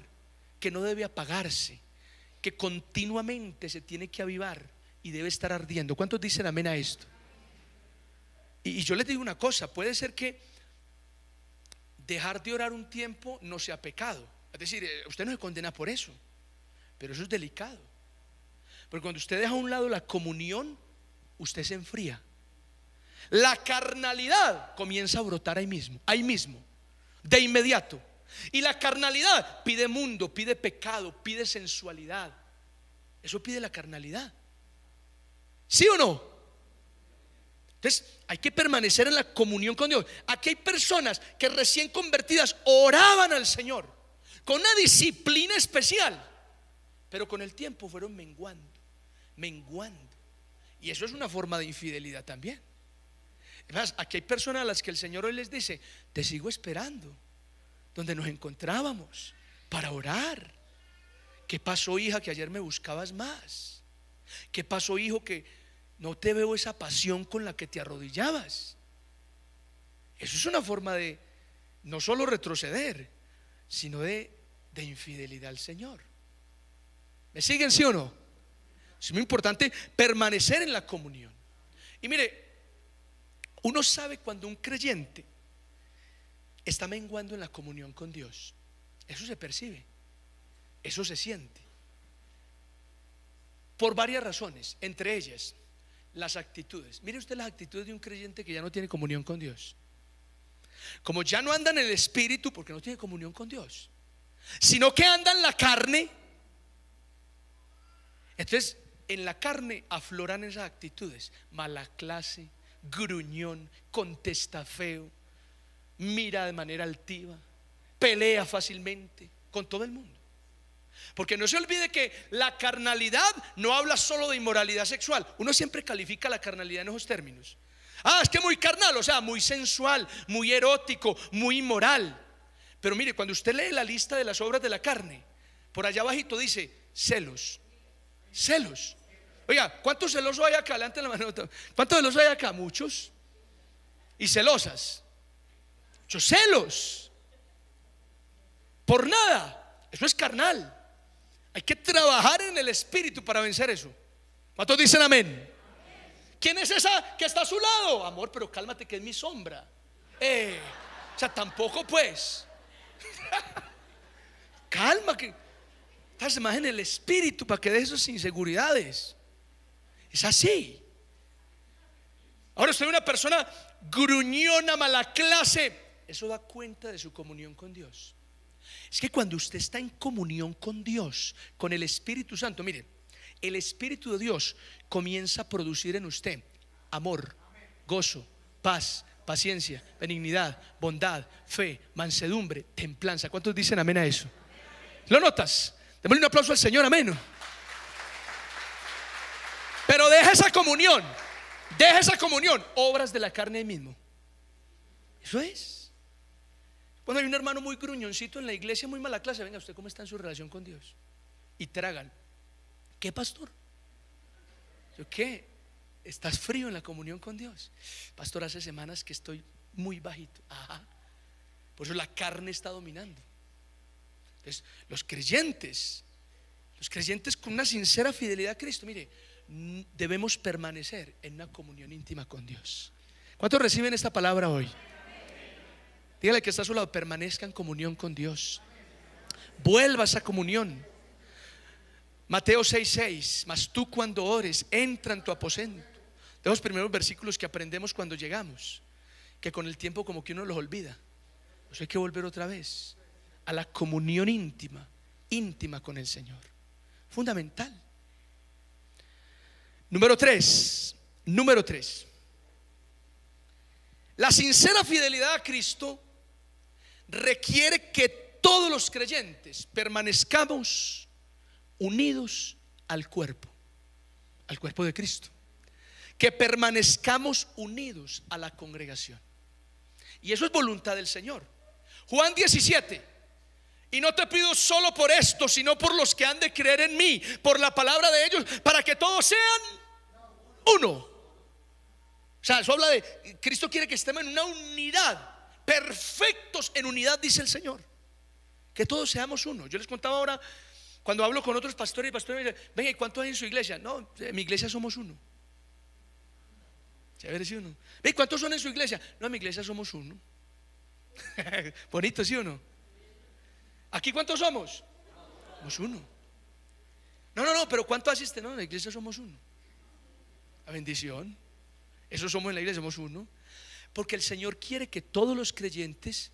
que no debe apagarse, que continuamente se tiene que avivar y debe estar ardiendo. ¿Cuántos dicen amén a esto? Y yo les digo una cosa, puede ser que dejar de orar un tiempo no sea pecado. Es decir, usted no se condena por eso, pero eso es delicado. Porque cuando usted deja a un lado la comunión, usted se enfría. La carnalidad comienza a brotar ahí mismo, de inmediato. Y la carnalidad pide mundo, pide pecado, pide sensualidad. Eso pide la carnalidad. ¿Sí o no? Entonces hay que permanecer en la comunión con Dios. Aquí hay personas que recién convertidas oraban al Señor con una disciplina especial. pero con el tiempo fueron menguando, menguando. Y eso es una forma de infidelidad también. Además, aquí hay personas a las que el Señor hoy les dice: te sigo esperando donde nos encontrábamos para orar. ¿Qué pasó, hija, que ayer me buscabas más? ¿Qué pasó, hijo, que no te veo esa pasión con la que te arrodillabas? Eso es una forma de no solo retroceder, sino de infidelidad al Señor. ¿Me siguen, sí o no? Es muy importante permanecer en la comunión. Y mire, uno sabe cuando un creyente está menguando en la comunión con Dios. Eso se percibe, eso se siente, por varias razones, entre ellas las actitudes. Mire usted las actitudes de un creyente que ya no tiene comunión con Dios. Como ya no anda en el espíritu, porque no tiene comunión con Dios, sino que anda en la carne. Entonces en la carne afloran esas actitudes: mala clase, gruñón, contesta feo, mira de manera altiva, pelea fácilmente con todo el mundo. Porque no se olvide que la carnalidad no habla solo de inmoralidad sexual. Uno siempre califica la carnalidad en esos términos. Es que muy carnal, o sea, muy sensual, muy erótico, muy inmoral. Pero mire, cuando usted lee la lista de las obras de la carne, por allá abajito dice celos. Celos. Oiga, ¿cuántos celosos hay acá? Levante la mano. ¿Cuántos celosos hay acá? Muchos. Y celosas. Muchos celos. Por nada. Eso es carnal. Hay que trabajar en el espíritu para vencer eso. ¿Cuántos dicen amén? ¿Quién es esa que está a su lado? Amor, pero cálmate, que es mi sombra. O sea, tampoco pues. Calma, que estás más en el espíritu para que de esas inseguridades. Es así. Ahora usted es una persona gruñona, mala clase. Eso da cuenta de su comunión con Dios. Es que cuando usted está en comunión con Dios, con el Espíritu Santo, mire, el Espíritu de Dios comienza a producir en usted amor, gozo, paz, paciencia, benignidad, bondad, fe, mansedumbre, templanza. ¿Cuántos dicen amén a eso? ¿Lo notas? Démosle un aplauso al Señor, amén. Pero deja esa comunión, obras de la carne ahí mismo. Eso es. Cuando hay un hermano muy gruñoncito en la iglesia, muy mala clase, venga, ¿usted cómo está en su relación con Dios? Y tragan: ¿qué, pastor? ¿Yo qué? ¿Estás frío en la comunión con Dios? Pastor, hace semanas que estoy muy bajito. Por eso la carne está dominando. Entonces los creyentes con una sincera fidelidad a Cristo, mire, debemos permanecer en una comunión íntima con Dios. ¿Cuántos reciben esta palabra hoy? Dígale que está a su lado: permanezca en comunión con Dios. Vuelva a esa comunión. Mateo 6:6: mas tú, cuando ores, entra en tu aposento. De los primeros versículos que aprendemos cuando llegamos, que con el tiempo como que uno los olvida. Pues hay que volver otra vez a la comunión íntima con el Señor. Fundamental. Número 3. La sincera fidelidad a Cristo requiere que todos los creyentes permanezcamos unidos al cuerpo de Cristo, que permanezcamos unidos a la congregación. Y eso es voluntad del Señor. Juan 17: y no te pido solo por esto, sino por los que han de creer en mí, por la palabra de ellos, para que todos sean uno. O sea, eso habla de Cristo quiere que estemos en una unidad, perfectos en unidad, dice el Señor. Que todos seamos uno. Yo les contaba ahora, cuando hablo con otros pastores me dicen: venga, ¿y cuántos hay en su iglesia? No, en mi iglesia somos uno. ¿Sí, sí o no? ¿Y cuántos son en su iglesia? No, en mi iglesia somos uno. Bonito, ¿sí o no? ¿Aquí cuántos somos? Somos uno. No, pero ¿cuánto asiste? No, en la iglesia somos uno. La bendición. Eso somos en la iglesia, somos uno. Porque el Señor quiere que todos los creyentes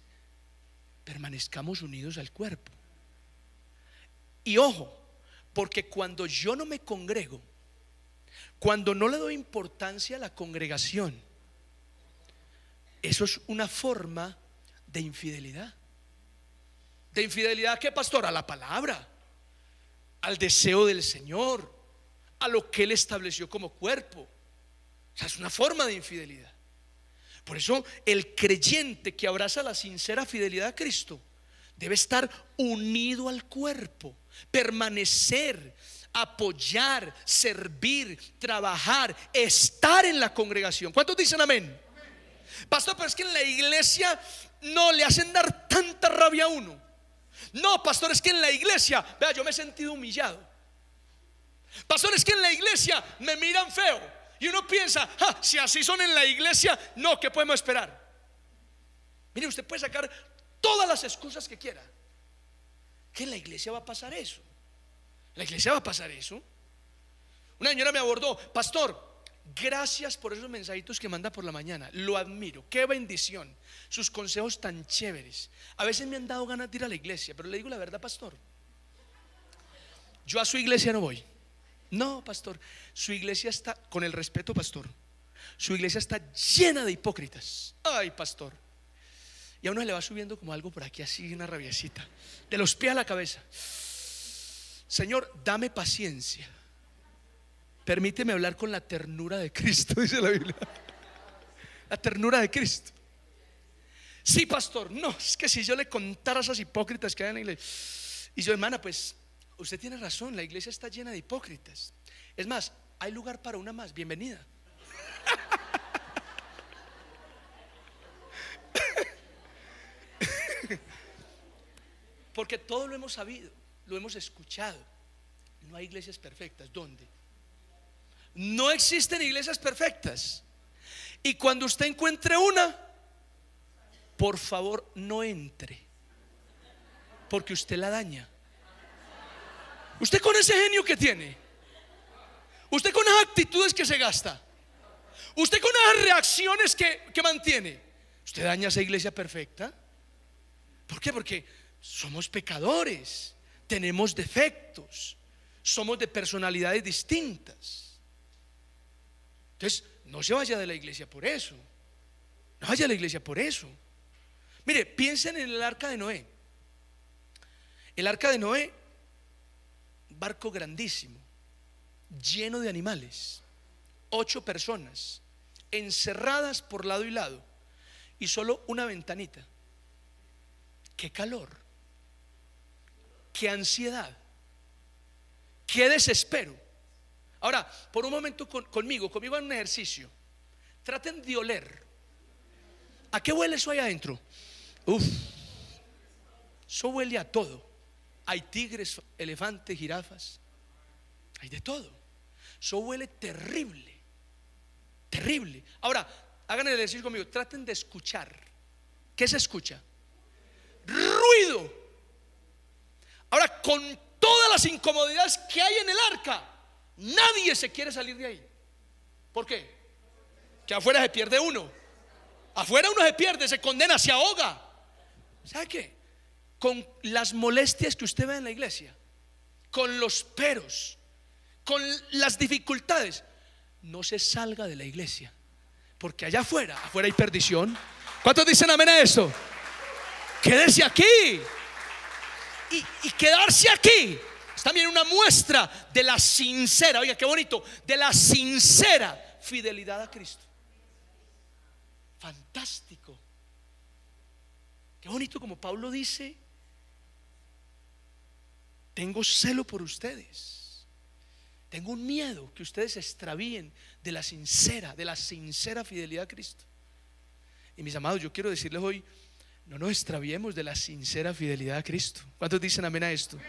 permanezcamos unidos al cuerpo. Y ojo, porque cuando yo no me congrego, cuando no le doy importancia a la congregación, eso es una forma de infidelidad. ¿De infidelidad a qué, pastor? A la palabra. al deseo del Señor, a lo que Él estableció como cuerpo. O sea, es una forma de infidelidad. Por eso el creyente que abraza la sincera fidelidad a Cristo debe estar unido al cuerpo, permanecer, apoyar, servir, trabajar, estar en la congregación. ¿Cuántos dicen amén? Pastor, pero es que en la iglesia no le hacen dar tanta rabia a uno. No, pastor, es que en la iglesia, vea, yo me he sentido humillado. Pastor, es que en la iglesia me miran feo. Y uno piensa, si así son en la iglesia, no, ¿qué podemos esperar? Mire, usted puede sacar todas las excusas que quiera, que en la iglesia va a pasar eso. En la iglesia va a pasar eso. Una señora me abordó: pastor, gracias por esos mensajitos que manda por la mañana, lo admiro, qué bendición, sus consejos tan chéveres. A veces me han dado ganas de ir a la iglesia, pero le digo la verdad, pastor, yo a su iglesia no voy. No, pastor, su iglesia está, con el respeto, pastor, su iglesia está llena de hipócritas. Ay, pastor. Y a uno le va subiendo como algo por aquí, así, una rabiecita, de los pies a la cabeza. Señor, dame paciencia, permíteme hablar con la ternura de Cristo, dice la Biblia. La ternura de Cristo. Sí, pastor, no, es que si yo le contara a esas hipócritas que hay en la iglesia. Y yo, hermana, pues usted tiene razón, la iglesia está llena de hipócritas. Es más, hay lugar para una más, bienvenida. Porque todo lo hemos sabido, lo hemos escuchado. No hay iglesias perfectas. ¿Dónde? No existen iglesias perfectas. Y cuando usted encuentre una, por favor no entre, porque usted la daña. Usted con ese genio que tiene, usted con esas actitudes que se gasta, usted con esas reacciones que mantiene, usted daña esa iglesia perfecta. ¿Por qué? Porque somos pecadores, tenemos defectos, somos de personalidades distintas. Entonces, no se vaya de la iglesia por eso. No vaya a la iglesia por eso. Mire, piensen en el arca de Noé. El arca de Noé, barco grandísimo, lleno de animales, 8 personas encerradas por lado y lado, y solo una ventanita. Qué calor, qué ansiedad, qué desespero. Ahora, por un momento conmigo en un ejercicio. Traten de oler. ¿A qué huele eso ahí adentro? Uf, eso huele a todo. Hay tigres, elefantes, jirafas, hay de todo. Eso huele terrible, terrible. Ahora, hagan el ejercicio conmigo. Traten de escuchar. ¿Qué se escucha? Ruido. Ahora, con todas las incomodidades que hay en el arca, nadie se quiere salir de ahí. ¿Por qué? Que afuera se pierde uno. Afuera uno se pierde, se condena, se ahoga. ¿Sabe qué? Con las molestias que usted ve en la iglesia, con los peros, con las dificultades, no se salga de la iglesia, porque allá afuera hay perdición. ¿Cuántos dicen amén a esto? Quédese aquí. Y quedarse aquí es también una muestra de la sincera, oiga qué bonito, de la sincera fidelidad a Cristo. Fantástico. Qué bonito como Pablo dice: tengo celo por ustedes, tengo un miedo que ustedes se extravíen de la sincera fidelidad a Cristo. Y mis amados, yo quiero decirles hoy: no nos extraviemos de la sincera fidelidad a Cristo. ¿Cuántos dicen amén a esto?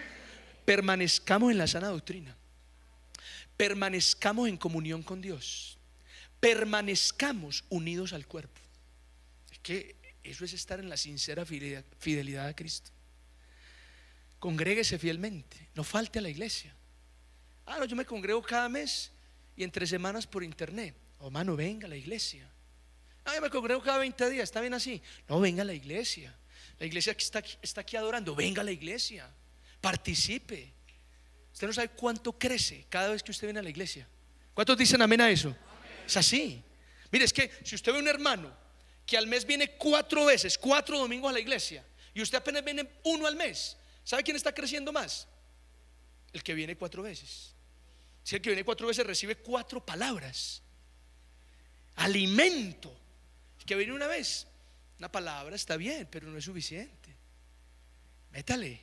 Permanezcamos en la sana doctrina, permanezcamos en comunión con Dios, permanezcamos unidos al cuerpo. Es que eso es estar en la sincera fidelidad a Cristo. Congréguese fielmente, no falte a la iglesia. No, yo me congrego cada mes y entre semanas por internet. Hermano, venga a la iglesia. Yo me congrego cada 20 días, ¿está bien así? No, venga a la iglesia. La iglesia que está aquí adorando, venga a la iglesia, participe. Usted no sabe cuánto crece cada vez que usted viene a la iglesia. ¿Cuántos dicen amén a eso? Amén. Es así. Mire, es que si usted ve un hermano que al mes viene 4 veces, 4 domingos a la iglesia, y usted apenas viene 1 al mes, ¿sabe quién está creciendo más? El que viene 4 veces. Si el que viene 4 veces recibe 4 palabras. Alimento. El que viene una vez, una palabra está bien, pero no es suficiente. Métale.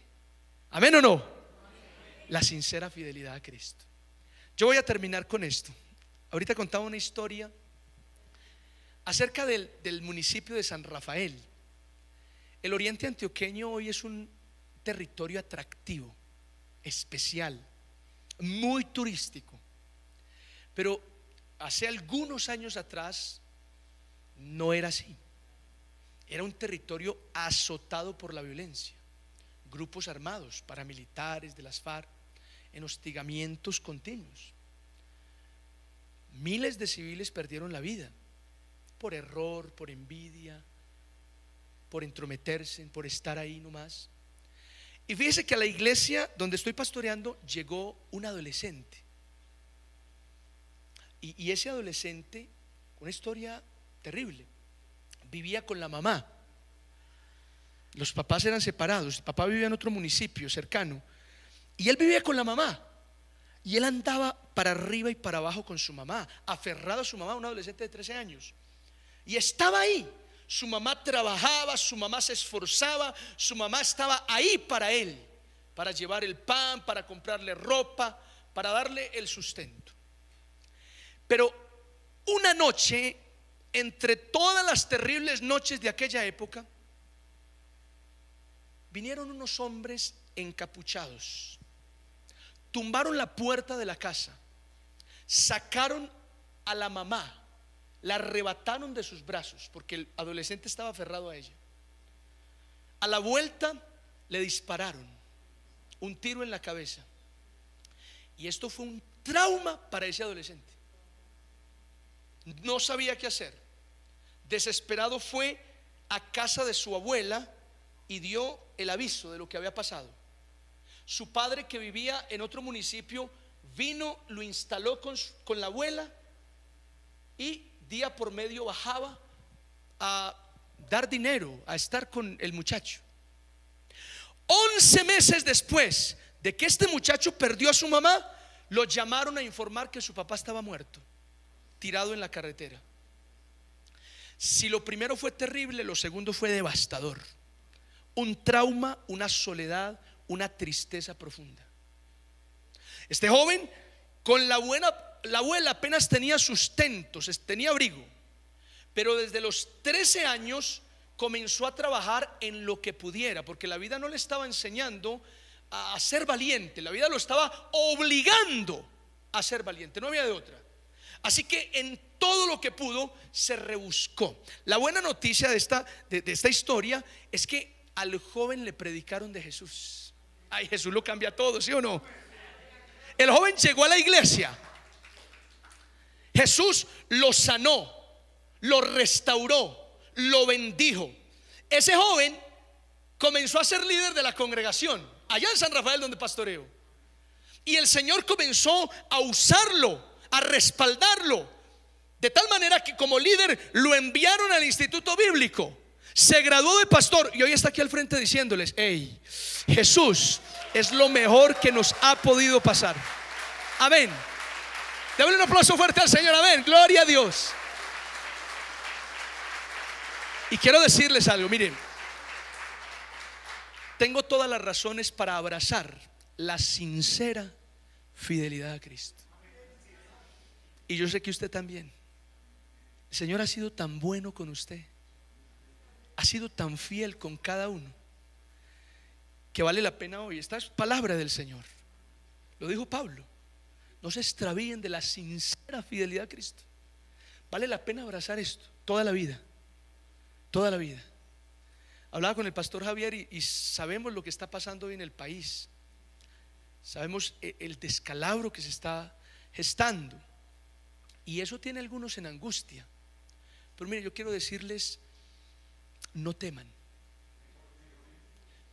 ¿Amén o no? La sincera fidelidad a Cristo. Yo voy a terminar con esto. Ahorita contaba una historia acerca del municipio de San Rafael. El oriente antioqueño hoy es un territorio atractivo, especial, muy turístico. Pero hace algunos años atrás no era así. Era un territorio azotado por la violencia. Grupos armados, paramilitares de las FARC, en hostigamientos continuos. Miles de civiles perdieron la vida por error, por envidia, por entrometerse, por estar ahí nomás. Y fíjese que a la iglesia donde estoy pastoreando llegó un adolescente. Y ese adolescente, una historia terrible, vivía con la mamá. Los papás eran separados. El papá vivía en otro municipio cercano y él vivía con la mamá. Y él andaba para arriba y para abajo con su mamá, aferrado a su mamá, un adolescente de 13 años. Y estaba ahí. Su mamá trabajaba, su mamá se esforzaba, su mamá estaba ahí para él, para llevar el pan, para comprarle ropa, para darle el sustento. Pero una noche, entre todas las terribles noches de aquella época, vinieron unos hombres encapuchados, tumbaron la puerta de la casa, sacaron a la mamá, la arrebataron de sus brazos porque el adolescente estaba aferrado a ella. A la vuelta le dispararon un tiro en la cabeza. Y esto fue un trauma para ese adolescente. No sabía qué hacer. Desesperado fue a casa de su abuela y dio el aviso de lo que había pasado. Su padre, que vivía en otro municipio, vino, lo instaló con la abuela y día por medio bajaba a dar dinero, a estar con el muchacho. 11 meses después de que este muchacho perdió a su mamá, lo llamaron a informar que su papá estaba muerto, tirado en la carretera. Si lo primero fue terrible, lo segundo fue devastador. Un trauma, una soledad, una tristeza profunda. Este joven, con la abuela apenas tenía sustento, tenía abrigo, pero desde los 13 años comenzó a trabajar en lo que pudiera, porque la vida no le estaba enseñando a ser valiente, la vida lo estaba obligando a ser valiente, no había de otra. Así que en todo lo que pudo se rebuscó. La buena noticia de esta historia es que al joven le predicaron de Jesús. Ay, Jesús lo cambia todo, ¿sí o no? El joven llegó a la iglesia. Jesús lo sanó, lo restauró, lo bendijo. Ese joven comenzó a ser líder de la congregación allá en San Rafael, donde pastoreo. Y el Señor comenzó a usarlo, a respaldarlo, de tal manera que como líder lo enviaron al instituto bíblico. Se graduó de pastor y hoy está aquí al frente diciéndoles: hey, Jesús es lo mejor que nos ha podido pasar. Amén. Démosle un aplauso fuerte al Señor. Amén. Gloria a Dios. Y quiero decirles algo, miren, tengo todas las razones para abrazar la sincera fidelidad a Cristo. Y yo sé que usted también. El Señor ha sido tan bueno con usted, ha sido tan fiel con cada uno, que vale la pena hoy. Esta es palabra del Señor. Lo dijo Pablo: no se extravíen de la sincera fidelidad a Cristo. Vale la pena abrazar esto toda la vida. Toda la vida. Hablaba con el pastor Javier y sabemos lo que está pasando hoy en el país. Sabemos el descalabro que se está gestando. Y eso tiene a algunos en angustia. Pero mire, yo quiero decirles: no teman.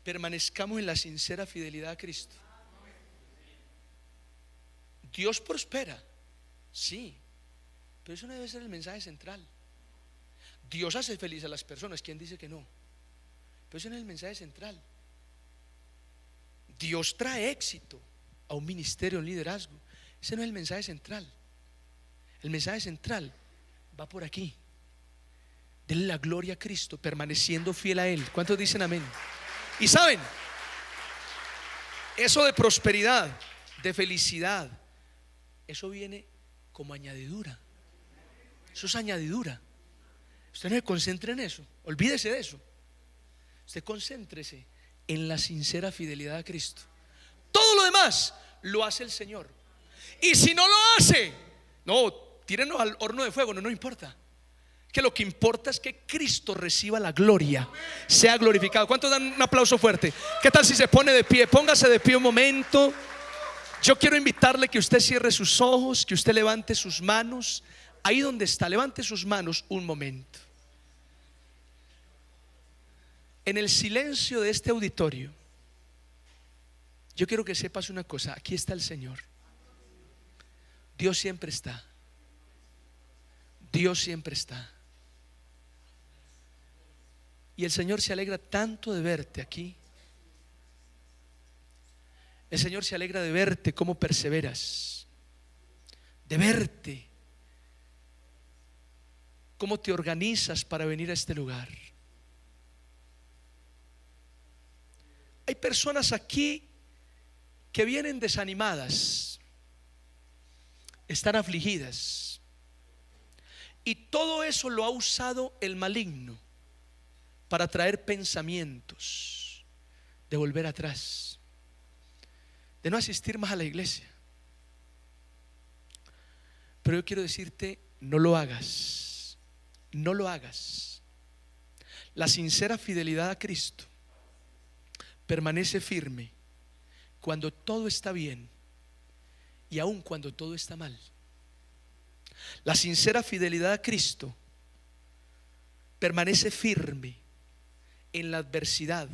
Permanezcamos en la sincera fidelidad a Cristo. Dios prospera, sí, pero eso no debe ser el mensaje central. Dios hace feliz a las personas, ¿quién dice que no? Pero eso no es el mensaje central. Dios trae éxito, a un ministerio, a un liderazgo. Ese no es el mensaje central. El mensaje central va por aquí. Denle la gloria a Cristo, permaneciendo fiel a Él. ¿Cuántos dicen amén? Y saben, eso de prosperidad, de felicidad, eso viene como añadidura. Eso es añadidura. Usted no se concentre en eso, olvídese de eso. Usted concéntrese en la sincera fidelidad a Cristo. Todo lo demás lo hace el Señor. Y si no lo hace, no, tírenos al horno de fuego, no importa. Que lo que importa es que Cristo reciba la gloria, sea glorificado. ¿Cuántos dan un aplauso fuerte? ¿Qué tal si se pone de pie? Póngase de pie un momento. Yo quiero invitarle que usted cierre sus ojos, que usted levante sus manos. Ahí donde está, levante sus manos un momento. En el silencio de este auditorio, yo quiero que sepas una cosa. Aquí está el Señor. Dios siempre está. Dios siempre está. Y el Señor se alegra tanto de verte aquí. El Señor se alegra de verte cómo perseveras, de verte cómo te organizas para venir a este lugar. Hay personas aquí que vienen desanimadas, están afligidas, y todo eso lo ha usado el maligno para traer pensamientos de volver atrás, de no asistir más a la iglesia. Pero yo quiero decirte, no lo hagas, no lo hagas. La sincera fidelidad a Cristo permanece firme cuando todo está bien y aun cuando todo está mal. La sincera fidelidad a Cristo permanece firme en la adversidad,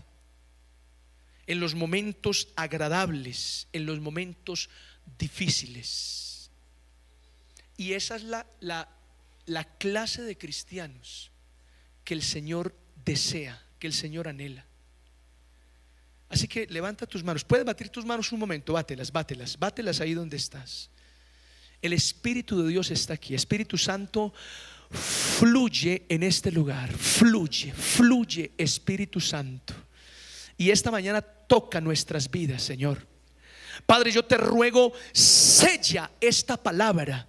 en los momentos agradables, en los momentos difíciles. Y esa es la clase de cristianos que el Señor desea, que el Señor anhela. Así que levanta tus manos. Puedes batir tus manos un momento. Bátelas ahí donde estás. El Espíritu de Dios está aquí. Espíritu Santo, fluye en este lugar. Fluye Espíritu Santo. Y esta mañana toca nuestras vidas, Señor. Padre, yo te ruego, sella esta palabra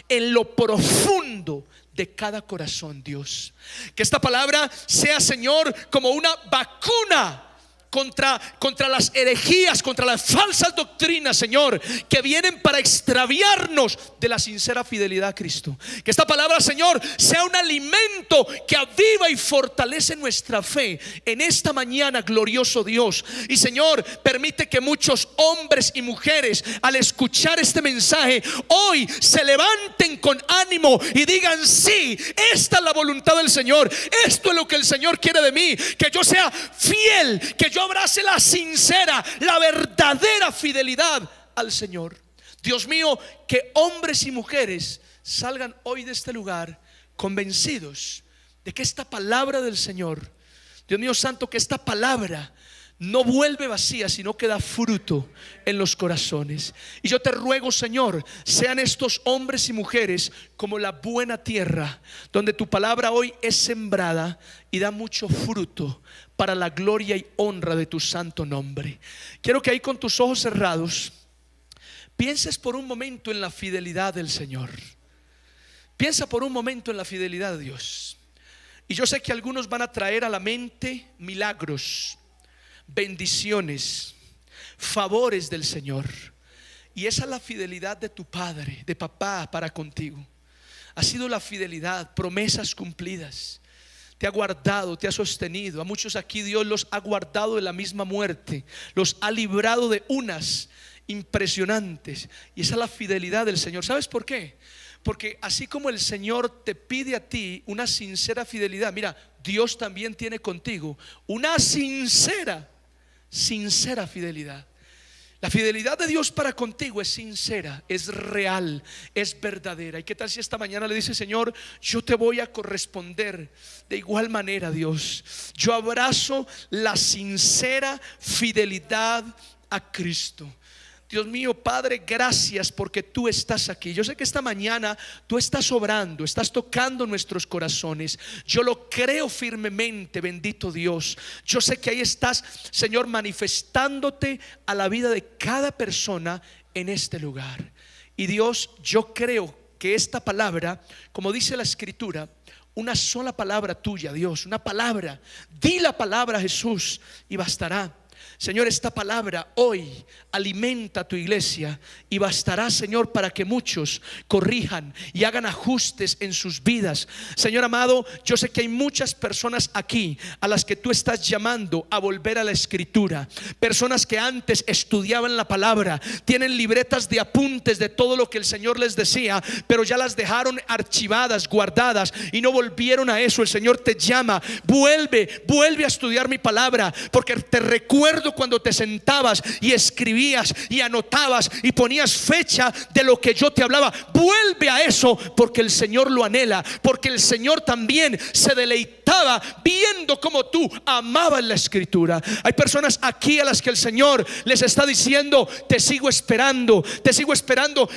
en lo profundo de cada corazón, Dios. Que esta palabra sea, Señor, como una vacuna contra las herejías, contra las falsas doctrinas, Señor, que vienen para extraviarnos de la sincera fidelidad a Cristo. Que esta palabra, Señor, sea un alimento que aviva y fortalece nuestra fe en esta mañana, glorioso Dios. Y Señor, permite que muchos hombres y mujeres, al escuchar este mensaje, hoy se levanten con ánimo y digan: sí, esta es la voluntad del Señor, esto es lo que el Señor quiere de mí. Que yo sea fiel, que yo abrace la sincera, la verdadera fidelidad al Señor. Dios mío, que hombres y mujeres salgan hoy de este lugar convencidos de que esta palabra del Señor, Dios mío santo, que esta palabra no vuelve vacía, sino que da fruto en los corazones. Y yo te ruego, Señor, sean estos hombres y mujeres como la buena tierra, donde tu palabra hoy es sembrada y da mucho fruto para la gloria y honra de tu santo nombre. Quiero que ahí, con tus ojos cerrados, pienses por un momento en la fidelidad del Señor. Piensa por un momento en la fidelidad de Dios. Y yo sé que algunos van a traer a la mente milagros, bendiciones, favores del Señor. Y esa es la fidelidad de tu padre, de papá para contigo. Ha sido la fidelidad, promesas cumplidas. Te ha guardado, te ha sostenido. A muchos aquí Dios los ha guardado de la misma muerte, los ha librado de unas impresionantes. Y esa es la fidelidad del Señor. ¿Sabes por qué? Porque así como el Señor te pide a ti una sincera fidelidad, mira, Dios también tiene contigo una sincera fidelidad. La fidelidad de Dios para contigo es sincera, es real, es verdadera. ¿Y qué tal si esta mañana le dice: Señor, yo te voy a corresponder de igual manera, Dios? Yo abrazo la sincera fidelidad a Cristo. Dios mío, Padre, gracias porque tú estás aquí. Yo sé que esta mañana tú estás obrando, estás tocando nuestros corazones. Yo lo creo firmemente, bendito Dios. Yo sé que ahí estás, Señor, manifestándote a la vida de cada persona en este lugar. Y Dios, yo creo que esta palabra, como dice la Escritura, una sola palabra tuya, Dios, una palabra, di la palabra, Jesús, y bastará. Señor, esta palabra hoy alimenta a tu iglesia y bastará, Señor, para que muchos corrijan y hagan ajustes en sus vidas. Señor amado, yo sé que hay muchas personas aquí a las que tú estás llamando a volver a la Escritura. Personas que antes estudiaban la palabra, tienen libretas de apuntes de todo lo que el Señor les decía, pero ya las dejaron archivadas, guardadas y no volvieron a eso. El Señor te llama, vuelve a estudiar mi palabra, porque te recuerdo cuando te sentabas y escribías y anotabas y ponías fecha de lo que yo te hablaba. Vuelve a eso, porque el Señor lo anhela, porque el Señor también se deleitaba viendo cómo tú amabas la Escritura. Hay personas aquí a las que el Señor les está diciendo: te sigo esperando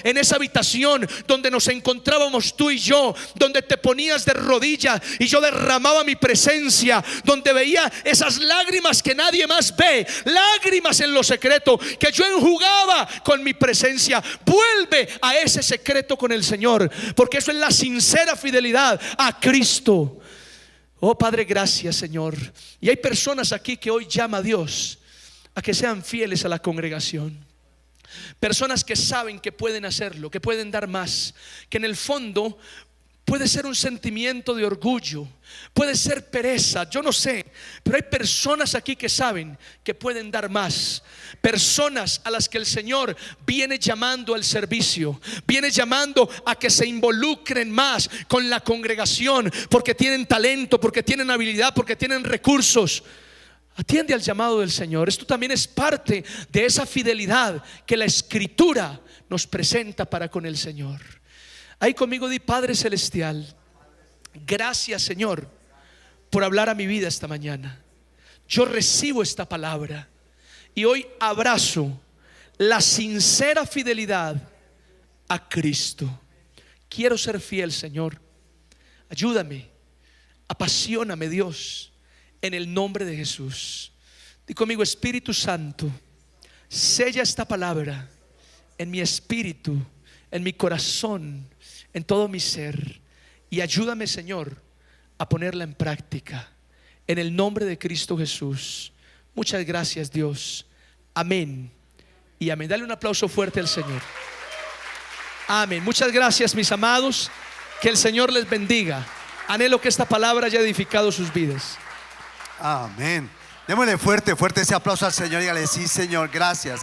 en esa habitación donde nos encontrábamos tú y yo, donde te ponías de rodillas y yo derramaba mi presencia, donde veía esas lágrimas que nadie más ve, lágrimas en lo secreto que yo enjugaba con mi presencia. Vuelve a ese secreto con el Señor, porque eso es la sincera fidelidad a Cristo. Oh Padre, gracias, Señor. Y hay personas aquí que hoy llama a Dios a que sean fieles a la congregación. Personas que saben que pueden hacerlo, que pueden dar más, que en el fondo puede ser un sentimiento de orgullo, puede ser pereza, yo no sé, pero hay personas aquí que saben que pueden dar más. Personas a las que el Señor viene llamando al servicio, viene llamando a que se involucren más con la congregación, porque tienen talento, porque tienen habilidad, porque tienen recursos. Atiende al llamado del Señor. Esto también es parte de esa fidelidad que la Escritura nos presenta para con el Señor. Ahí conmigo di: Padre Celestial, gracias, Señor, por hablar a mi vida esta mañana. Yo recibo esta palabra y hoy abrazo la sincera fidelidad a Cristo. Quiero ser fiel, Señor. Ayúdame, apasioname, Dios, en el nombre de Jesús. Di conmigo: Espíritu Santo, sella esta palabra en mi espíritu, en mi corazón, en todo mi ser, y ayúdame, Señor, a ponerla en práctica en el nombre de Cristo Jesús. Muchas gracias, Dios. Amén y amén. Dale un aplauso fuerte al Señor. Amén. Muchas gracias, mis amados. Que el Señor les bendiga. Anhelo que esta palabra haya edificado sus vidas. Amén. Démosle fuerte ese aplauso al Señor y dígale: sí, Señor, gracias.